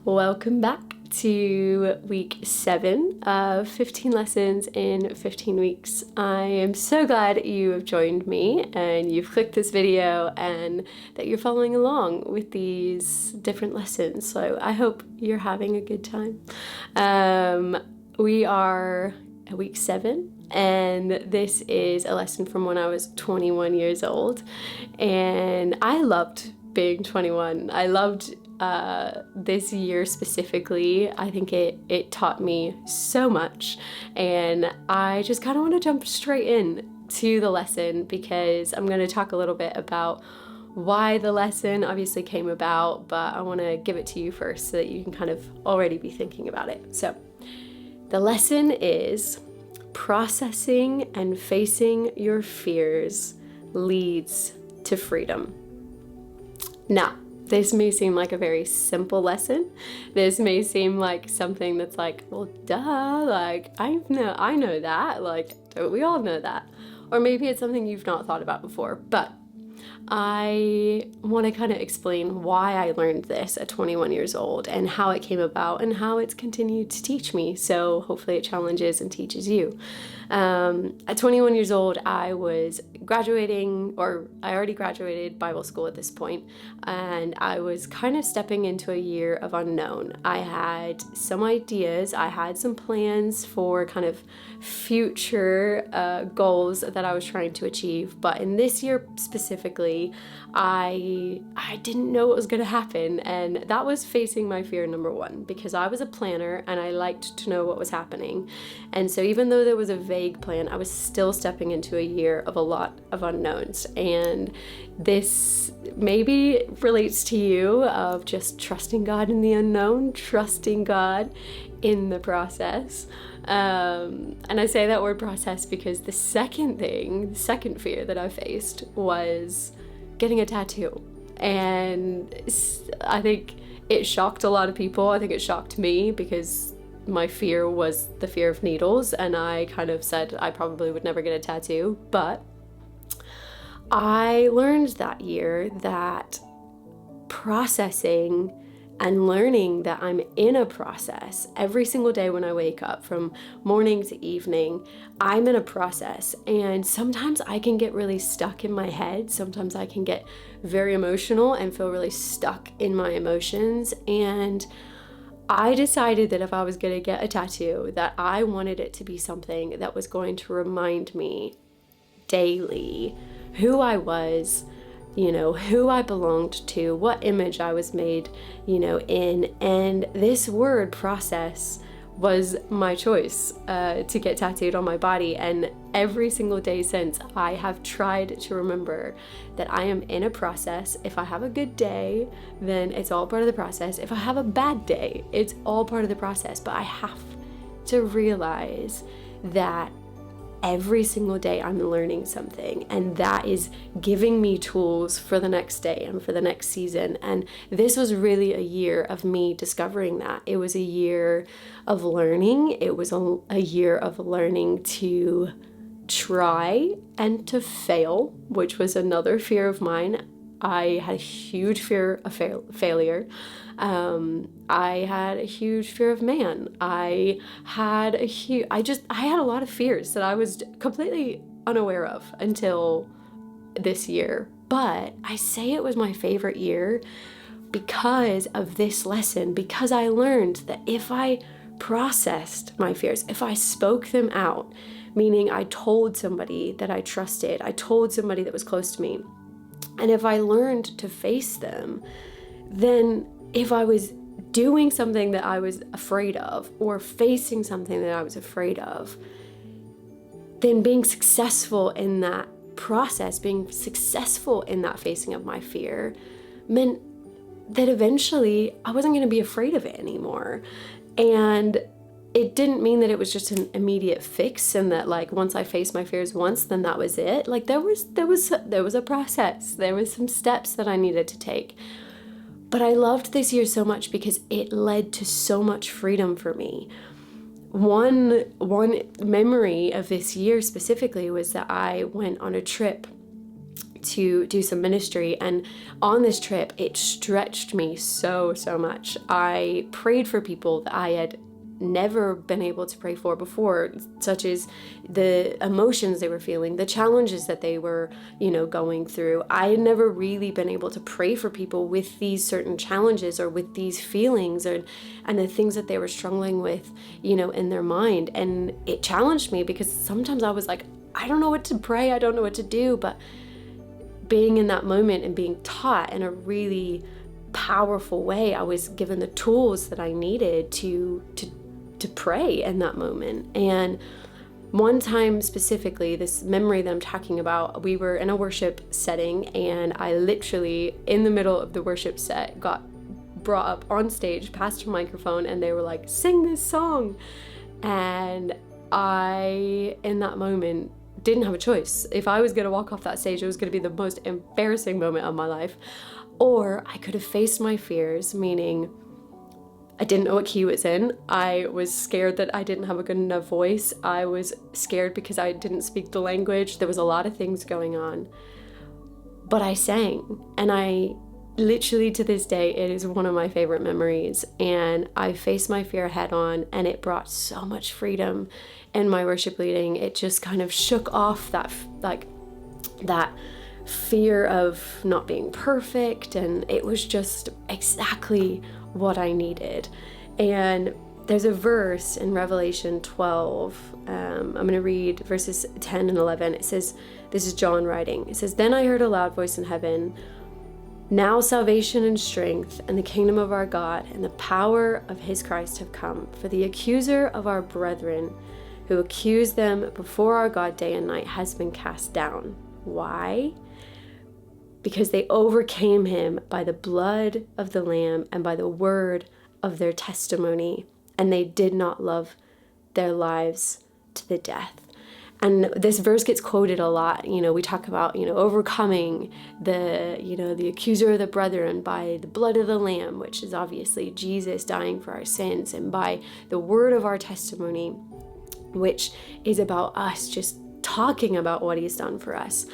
Welcome back to week 7 of 15 lessons in 15 weeks. I am so glad you have joined me and you've clicked this video and that you're following along with these different lessons. So I hope you're having a good time. We are at week 7. And this is a lesson from when I was 21 years old. And I loved being 21. I loved this year specifically. I think it taught me so much. And I just kind of want to jump straight in to the lesson because I'm going to talk a little bit about why the lesson obviously came about, but I want to give it to you first so that you can kind of already be thinking about it. So the lesson is: processing and facing your fears leads to freedom. Now, this may seem like a very simple lesson. This may seem like something that's like, well, duh, like I know that, like, don't we all know that? Or maybe it's something you've not thought about before, but I want to kind of explain why I learned this at 21 years old and how it came about and how it's continued to teach me. So hopefully it challenges and teaches you. At 21 years old, I was graduating, or I already graduated Bible school at this point, and I was kind of stepping into a year of unknown. I had some ideas, I had some plans for kind of future goals that I was trying to achieve, but in this year specifically, I didn't know what was going to happen, and that was facing my fear number one, because I was a planner and I liked to know what was happening. And so even though there was a vague plan, I was still stepping into a year of a lot of unknowns. And this maybe relates to you, of just trusting God in the unknown, trusting God in the process. And I say that word process because the second fear that I faced was getting a tattoo. And I think it shocked a lot of people. I think it shocked me because my fear was the fear of needles, and I kind of said I probably would never get a tattoo. But I learned that year that processing and learning that I'm in a process every single day when I wake up, from morning to evening, I'm in a process. And sometimes I can get really stuck in my head. Sometimes I can get very emotional and feel really stuck in my emotions. And I decided that if I was going to get a tattoo, that I wanted it to be something that was going to remind me daily who I was, who I belonged to, what image I was made, in. And this word process was my choice to get tattooed on my body. And every single day since, I have tried to remember that I am in a process. If I have a good day, then it's all part of the process. If I have a bad day, it's all part of the process. But I have to realize that every single day I'm learning something, and that is giving me tools for the next day and for the next season. And this was really a year of me discovering that. It was a year of learning. It was a year of learning to try and to fail, which was another fear of mine. I had a huge fear of failure. I had a huge fear of man. I had a lot of fears that I was completely unaware of until this year. But I say it was my favorite year because of this lesson, because I learned that if I processed my fears, if I spoke them out, meaning I told somebody that I trusted, I told somebody that was close to me, and if I learned to face them, then if I was doing something that I was afraid of, or facing something that I was afraid of, then being successful in that process, being successful in that facing of my fear, meant that eventually I wasn't going to be afraid of it anymore. And it didn't mean that it was just an immediate fix, and that like once I faced my fears once, then that was it. Like there was a process. There was some steps that I needed to take. But I loved this year so much because it led to so much freedom for me. One memory of this year specifically was that I went on a trip to do some ministry. And on this trip, it stretched me so much. I prayed for people that I had never been able to pray for before, such as the emotions they were feeling, the challenges that they were, going through. I had never really been able to pray for people with these certain challenges or with these feelings and the things that they were struggling with, in their mind. And it challenged me because sometimes I was like, I don't know what to pray, I don't know what to do. But being in that moment and being taught in a really powerful way, I was given the tools that I needed to pray in that moment. And one time specifically, this memory that I'm talking about, we were in a worship setting, and I literally, in the middle of the worship set, got brought up on stage, passed a microphone, and they were like, sing this song. And I, in that moment, didn't have a choice. If I was going to walk off that stage, it was going to be the most embarrassing moment of my life. Or I could have faced my fears, meaning I didn't know what key it was in. I was scared that I didn't have a good enough voice. I was scared because I didn't speak the language. There was a lot of things going on. But I sang, and I literally, to this day, it is one of my favorite memories. And I faced my fear head on, and it brought so much freedom in my worship leading. It just kind of shook off that fear of not being perfect, and it was just exactly what I needed. And there's a verse in Revelation 12. I'm going to read verses 10 and 11. It says, this is John writing. It says, "Then I heard a loud voice in heaven, 'Now salvation and strength and the kingdom of our God and the power of his Christ have come. For the accuser of our brethren, who accused them before our God day and night, has been cast down.' Why? Because they overcame him by the blood of the Lamb and by the word of their testimony, and they did not love their lives to the death." And this verse gets quoted a lot. We talk about, overcoming the accuser of the brethren by the blood of the Lamb, which is obviously Jesus dying for our sins, and by the word of our testimony, which is about us just talking about what he's done for us.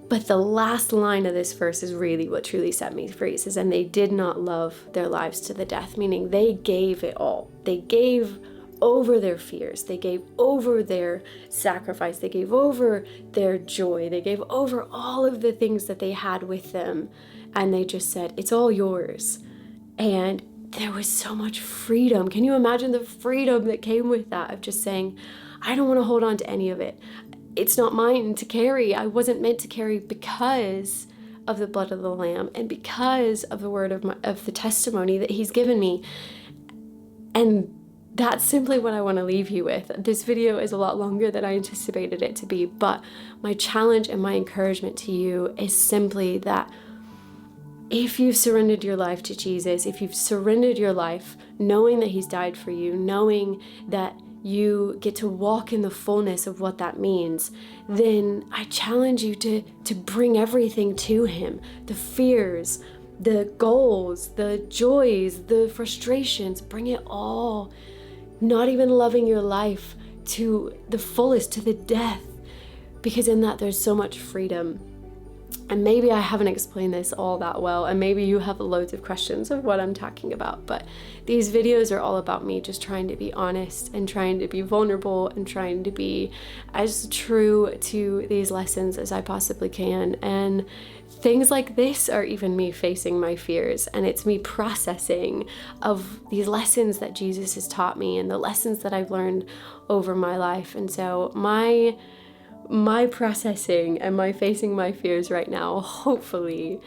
But the last line of this verse is really what truly set me free. It says, "And they did not love their lives to the death," meaning they gave it all. They gave over their fears. They gave over their sacrifice. They gave over their joy. They gave over all of the things that they had with them. And they just said, "It's all yours." And there was so much freedom. Can you imagine the freedom that came with that, of just saying, I don't want to hold on to any of it. It's not mine to carry. I wasn't meant to carry, because of the blood of the Lamb and because of the word of the testimony that he's given me. And that's simply what I want to leave you with. This video is a lot longer than I anticipated it to be, but my challenge and my encouragement to you is simply that if you've surrendered your life to Jesus, if you've surrendered your life knowing that he's died for you, knowing that you get to walk in the fullness of what that means, then I challenge you to bring everything to him. The fears, the goals, the joys, the frustrations, bring it all. Not even loving your life to the fullest, to the death, because in that there's so much freedom. And maybe I haven't explained this all that well, and maybe you have loads of questions of what I'm talking about, but these videos are all about me just trying to be honest and trying to be vulnerable and trying to be as true to these lessons as I possibly can. And things like this are even me facing my fears, and it's me processing of these lessons that Jesus has taught me and the lessons that I've learned over my life. And so my processing and my facing my fears right now hopefully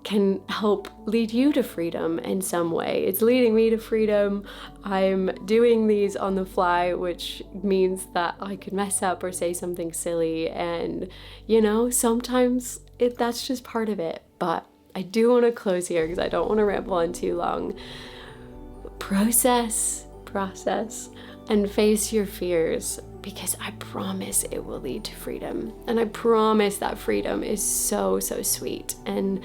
can help lead you to freedom in some way. It's leading me to freedom. I'm doing these on the fly, which means that I could mess up or say something silly, and sometimes that's just part of it. But I do want to close here because I don't want to ramble on too long. Process, and face your fears, because I promise it will lead to freedom. And I promise that freedom is so, so sweet. And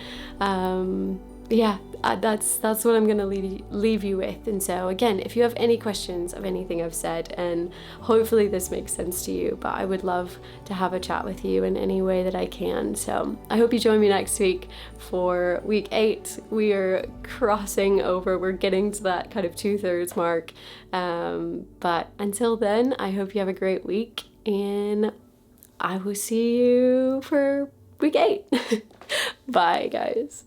that's what I'm gonna leave you with. And so again, if you have any questions of anything I've said, and hopefully this makes sense to you, but I would love to have a chat with you in any way that I can. So I hope you join me next week for week 8. We are crossing over, we're getting to that kind of 2/3 mark. But until then, I hope you have a great week, and I will see you for week 8. Bye, guys.